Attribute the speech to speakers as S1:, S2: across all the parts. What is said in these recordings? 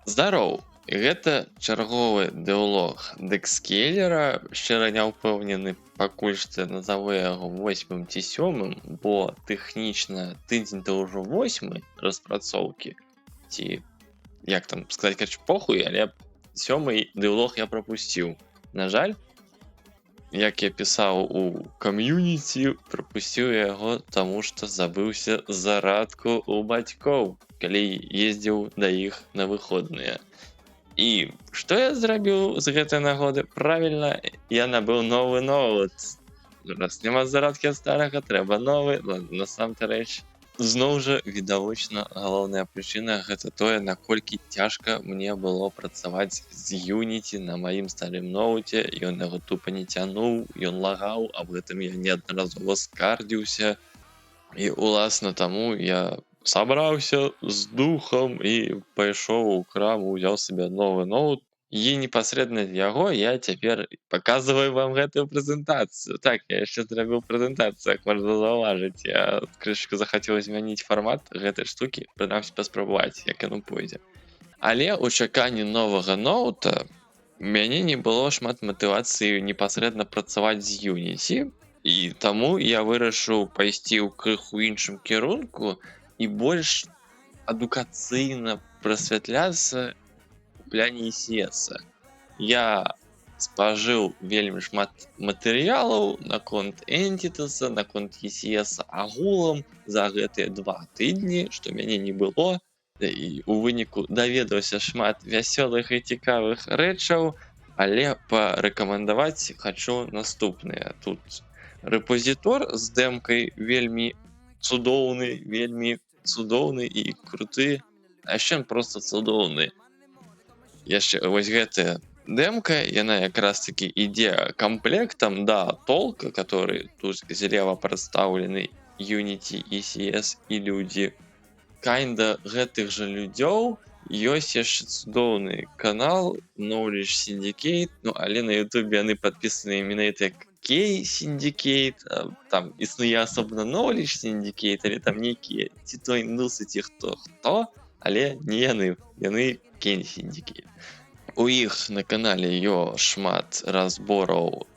S1: Здароў! Гэта чарговы дыалог дэкскейлера. Шчыра не ўпэўнены пакуль што назаву яго 8 ці 7, бо тэхнічна тыдзень то ўжо 8 распрацоўкі ці як там сказаць, карач, похуй, але 7 дыалог я прапусціў. На жаль, як я пісаў у кам'юніці, прапусціў яго, таму што забыўся зарадку ў бацькоў, калі ездзіў да іх на выходныя. І што я зрабіў з гэтай нагоды? Правільна, я набыў новы ноут. Раз няма зарадкі ад старага, трэба новы. Насамрэч, зноў жа, відавочна, галоўная прычына гэта тое, наколькі цяжка мне было працаваць з Unity на маім старым ноуце. Ён яго тупа не цянуў, ён лагаў, аб гэтым я неаднаразова скардзіўся. І уласна таму я сабраўся з духам і пайшоў у краму, узяў сабе новы ноут. І непасрэдна яго я цяпер паказваю вам гэтую прэзентацыю. Так, я яшчэ зрабіў прэзентацыю, як можна заўважыць. Я крышачку захацеў змяніць фармат гэтай штукі, прынамсі паспрабаваць, як яно пойдзе. Але ў чаканні новага ноута мяне не было шмат матывацыі непасрэдна працаваць з Unity, і таму я вырашыў пайсці ў крыху іншым кірунку і больш адукацыйна прасвятляцца у пляне ECS. Я спажыў вельмі шмат матэрыялаў наконт Entitasa, наконт ECS агулам за гэтыя 2 тыдні, што мяне не было, і у выніку даведаўся шмат вясёлых і цікавых рэчаў, але парэкамандаваць хачу наступнае. Тут рэпазітор з дэмкай вельмі цудоўны і круты, а яшчэ ён проста цудоўны. Яшчэ вось гэтая дэмка, яна якраз таки ідзе камплектам да толка, который тут злева прадстаўлены Unity, ECS і людзі. Кайнда гэтых жа людзёў ёсць яшчэ цудоўны канал Knowledge Syndicate, ну але на Ютубе яны падпісаны менавіта як K-Syndicate, там існуе асобна Knowledge Syndicate, але там нейкія ці то індусы, ці хто, але не яны K-Syndicate. У іх на канале ёсць шмат разбораў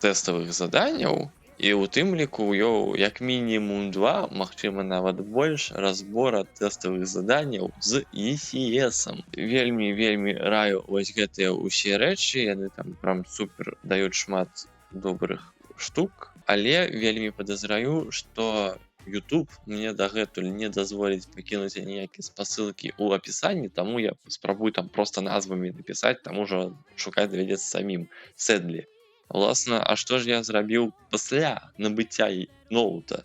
S1: тэставых заданняў, і ў тым ліку як мінімум 2, магчыма нават больш разбора тэставых заданняў з ECS. Вельмі раю вось гэтыя ўсе рэчы, яны там прям супер даюць шмат добрых штук, але вельмі падазраю, што YouTube мне дагэтуль не дазволіць пакінуць ніякія спасылкі ў апісанні, таму я спрабую там проста назвамі напісаць, таму ўжо шукаць давядзецца самім. Сэдлі. Уласна, а што ж я зрабіў пасля набыцця ноута?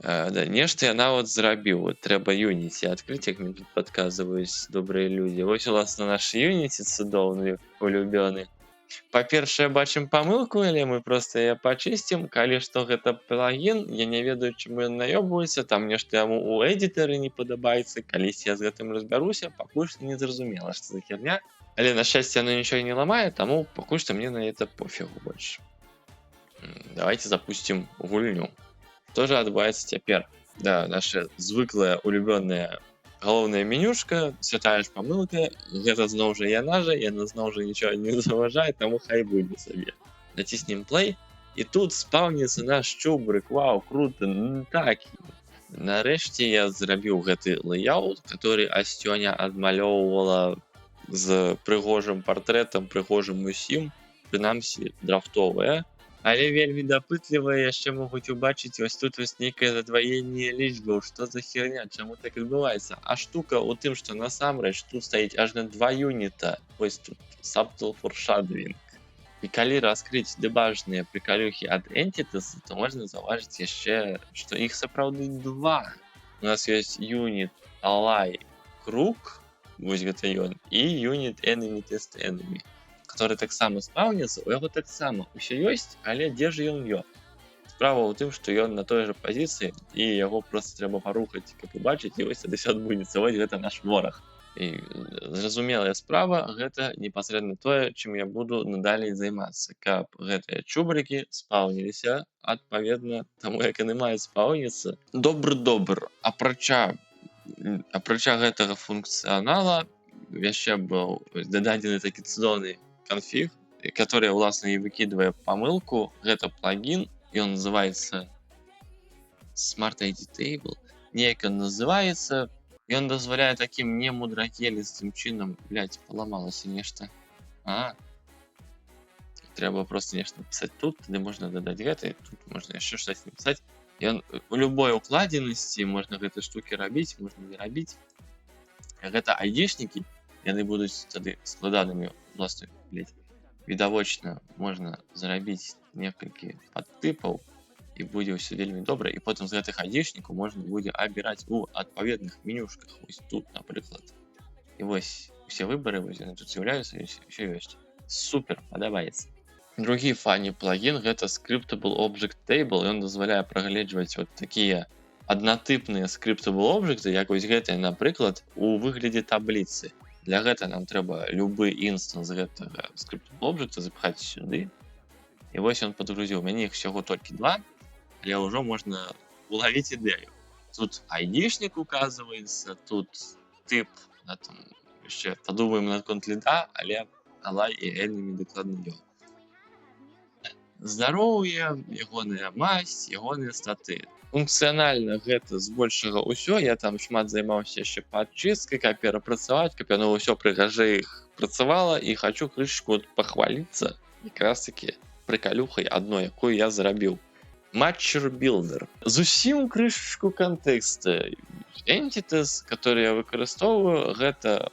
S1: Нешта я нават зрабіў. Трэба Unity адкрыць, як мне тут падказваюць добрыя людзі. Вось, уласна, наш Unity цудоўны, улюбёны. Па-першае, бачым памылку, але мы проста яе пачысцім. Калі што гэта плагін, я не ведаю, чаму ён наёбваецца, там нешта яму ў эдітары не падабаецца. Калісьці я з гэтым разбяруся, пакуль што не зразумела, што за херня. Але, на шчасце, яно нічого не ламае, таму пакуль што мне на это пофігу больш. Давайте запустим гульню. Што ж адбываецца цяпер? Да, наша звыклая, улюбёная галоўная менюшка, святая ж памылка, гэта зноў жа яна зноў жа нічога не заважае, таму хай будзе сабе. Націснем play, і тут спаўніцца наш чубрык. Вау, круто, так. Нарэшце я зрабіў гэты лэйаут, который Асцёня адмалёўвала з прыгожым партрэтам, прыгожым усім, прынамсі драфтовая, але вельмі дапытлівыя яшчэ могуць убачыць вось тут вось нейкае задваенне лічбаў. Што за херня, чаму так адбываецца? А штука ў тым, што насамрэч тут стаіць ажно 2 юніта, вось тут Subtle Foreshadowing. І калі раскрыць дэбажныя прыкалюхі ад Entitasa, то можна заўважыць яшчэ, што іх сапраўды 2. У нас ёсць юніт Ally Круг, вось гэта ён, і юніт Enemy Test Enemy, который таксама спаўніцца, у яго таксама ўсё ёсць, але дзе ж ён ёсць? Справа ў тым, што ён на той жа пазіцыі, і яго проста трэба парухаць, каб убачыць, і вось тады ўсё адбудзецца. Вось гэта наш вораг. І зразумелая справа, гэта непасрэдна тое, чым я буду надалей займацца, каб гэтыя чубрыкі спаўніліся адпаведна таму, як яны маюць спаўніцца. Добр, апрача Апрача гэтага функцыянала яшчэ быў дададзены такі цудоўны канфіг, который ўласна і выкідвае памылку. Гэта плагін, ён называецца Smart ID Table, неяк ён называецца. Ён дазваляе такім немудрагелістым чынам, паламалася нешта. Трэба просто нешта напісаць тут, тады можна дадаць гэта, і тут можна яшчэ штось напісаць. Ён у любой укладзенасці можна гэты штукі рабіць, можна не рабіць. Гэта айдішнікі, яны будуць тады складанымі, власна, відавочна можна зрабіць некалькі падтыпаў, і будзе ўсё вельмі добра, і потым з гэтых айдішнікаў можна будзе абіраць у адпаведных менюшках. Вось тут, напрыклад. І вось усе выбары, вось яны тут з'яўляюцца, і ўсё ёсць. Супер, падабаецца. Другі фані плагін гэта Scriptable Object Table. Ён дазваляе прагледжваць вот такія аднатыпныя Scriptable Objects, як вось гэтыя, напрыклад, у выглядзе табліцы. Для гэта нам трэба любы інстанс гэтага Scriptable Object запихаць сюды. І вось ён падгрузіў. У мяне іх всяго толькі 2, але ўжо можна улавіць ідэю. Тут айдішнік указваецца, тут тып, там яшчэ падумаем наконт ліда, але алай і эльнымі дакладна ён. Здароўе, ягоная масць, ягоныя статы. Функцыянальна гэта збольшага ўсё. Я там шмат займаўся яшчэ падчысткай, каб перапрацаваць, каб яно ўсё прыгажэй працавала, і хачу крышку пахваліцца якраз такі прыкалюхай адной, якую я зрабіў. Matcher Builder. Зусім крышачку кантэкста. Entities, которые я выкарыстоўваю, гэта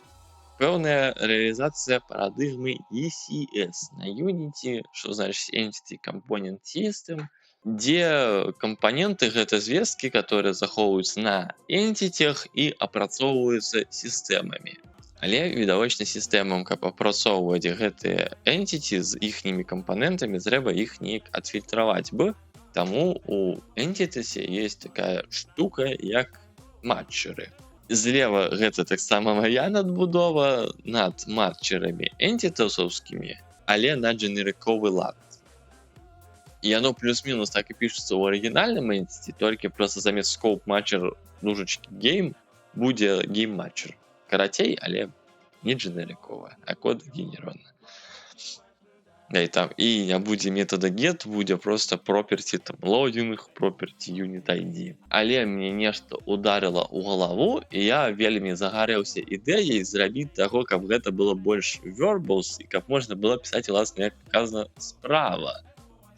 S1: пэўная рэалізацыя парадыгмы ECS на Unity, што значыць Entity Component System, дзе кампаненты гэта звесткі, которые захоўваюцца на энтитях і апрацоўваюцца сістэмамі. Але відавочна сістэмам, каб апрацоўваць гэтыя энтиті з іхнімі кампанентамі, трэба іх неяк адфільтраваць бы. Таму у Entities есть такая штука, як матчеры. Злева гэта таксама моя надбудова над матчерамі энтитасаўскімі, але на дженерыковы лад. І яно плюс-мінус так і пішецца ў арыгінальным Entity, толькі проста замест scope matcher дужачкі game будзе game matcher. Карацей, але не дженерыковая, а код генераваны. І не будзе метода get, будзе просто property там loading, property unit ID. Але мне нешта ударыла ў галаву, і я вельмі загарэўся ідэяй зрабіць таго, каб гэта было больш verbals, і каб можна было пісаць, власна, як паказана справа.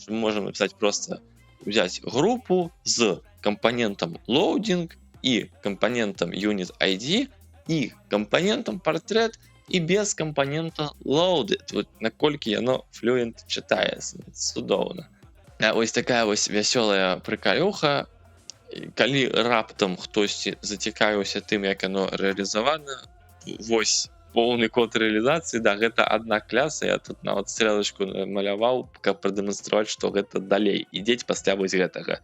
S1: Мы можам напісаць просто взять групу з кампанентам loading і кампанентам unit ID і кампанентам портрет і без кампанента loaded. Вот наколькі яно fluent чытаецца. Цудоўна. Ось такая вось вясёлая прыкалюха. Калі раптам хтосьці зацікавіўся тым, як яно рэалізавана, вось поўны код рэалізацыі, да, гэта адна кляса. Я тут нават стрэлачку маляваў, каб прадэманстраваць, што гэта далей. Ідзець пасля вось гэтага.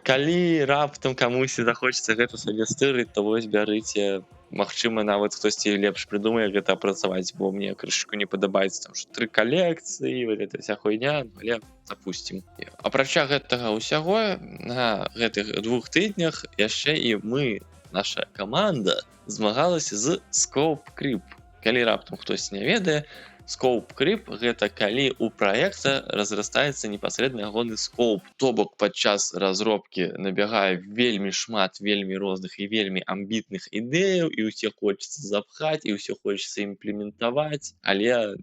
S1: Калі раптам камусьці захочацца гэта сабе стырыць, то вось бярыце. Магчыма, нават хтосьці лепш прыдумае гэта апрацаваць, бо мне крышку не падабаецца, там, што 3 калекцыі, гэта вся хуйня, але запусцім. Апрача гэтага ўсяго, на гэтых 2 тыднях яшчэ і мы, наша каманда, змагалася з Scope Creep. Калі раптам хтось не ведае, Scope Creep гэта калі у праекта разрастаецца непасрэдна ягоны скоуп. То бок падчас разробкі набягае вельмі шмат вельмі розных і вельмі амбітных ідэяў, і ўсе хочацца запхаць, і ўсё хочацца імплементаваць, але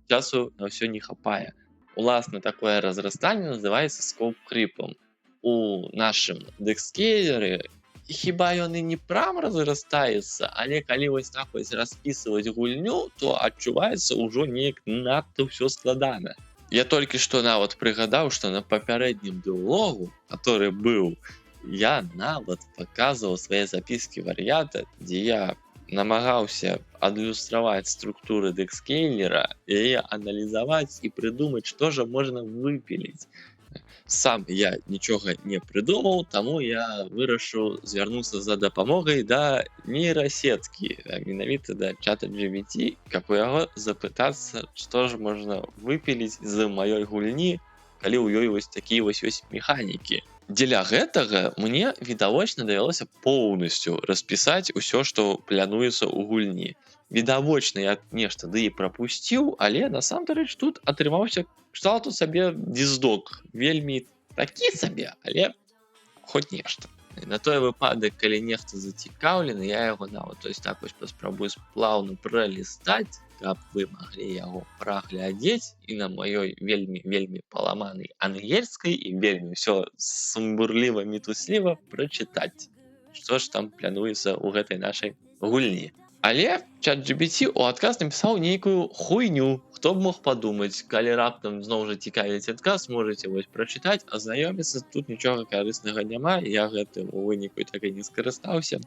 S1: часу на ўсё не хапае. Уласна, такое разрастанне называецца Scope Creep'ом. У нашым декскейлеры хіба ён і не прям разрастаецца, але калі вось так вось распісваць гульню, то адчуваецца ўжо неяк надта ўсё складана. Я толькі што нават прыгадаў, што на папярэднім дыалогу, который быў, я нават паказваў свае запіскі варыята, дзе я намагаўся адлюстраваць структуры декскейлера, яе аналізаваць і прыдумаць, што жа можна выпіліць. Сам я нічога не прыдумаў, таму я вырашыў звярнуцца за дапамогай да нейрасеткі, менавіта да чата GPT, каб у яго запытацца, што ж можна выпіліць з маёй гульні, калі ў ёй вось такія вось механікі. Дзеля гэтага мне відавочна давялося поўнасцю распісаць усё, што плануецца ў гульні. Відавочна я нешта ды і прапусціў, але насамрэч тут атрымаўся кшталту сабе диздок. Вельмі такі сабе, але хоць нешта. І на той выпадак, калі нехта зацікаўлены, я яго нават так вось паспрабую плаўна пралістаць, каб вы маглі яго праглядзець і на маёй вельмі паламанай ангельскай і вельмі ўсё сумбурліва мітусліва прачытаць, што ж там плануецца ў гэтай нашай гульні. Але ChatGPT у адказ напісаў нейкую хуйню. Хто б мог падумаць, калі раптам зноў жа цікавіць адказ, можаце вось прачытаць, азнаёміцца, тут нічога карыснага няма, я гэтым у выніку так і не скарыстаўся.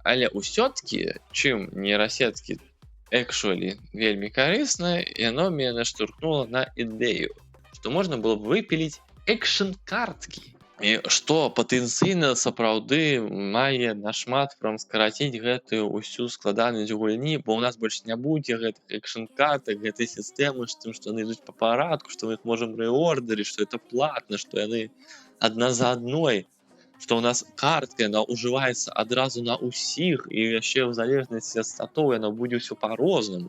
S1: Але ўсё-ткі, чым нейрасеткі actually вельмі карысна, яно мяне наштурхнула на ідэю, што можна было б выпіліць экшн-карткі. І што патэнцыйна сапраўды мае нашмат скараціць гэтую ўсю складанасць гульні, бо ў нас больш не будзе гэтых экшн-картак, гэтай сістэмы, з тым, што яны ідуць па парадку, што мы іх можам рэордерыць, што это платна, што яны адна за адной, што ў нас картка, яна ўжываецца адразу на ўсіх, і яшчэ ў залежнасці ад статоў яно будзе ўсё па-рознаму.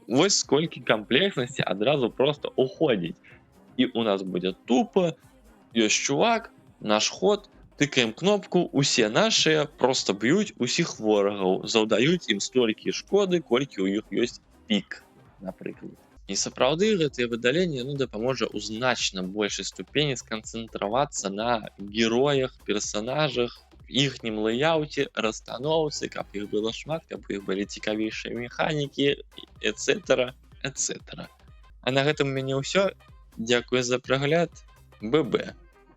S1: Вось сколькі камплекснасці адразу проста уходзіць. І у нас будзе тупа, ёсць чувак, наш ход, тыкаем кнопку, усе нашыя проста б'юць усіх ворагаў, заўдаюць ім столькі шкоды, колькі ў іх ёсць пік, напрыклад. І сапраўды гэтае выдаленне дапаможа ў значна большай ступені сканцэнтравацца на героях, персанажах, іхнім лэйауце, расстаноўцы, каб іх было шмат, каб іх былі цікавейшыя механікі, etc. etc. А на гэтым у мяне ўсё. Дзякую за прагляд. ББ.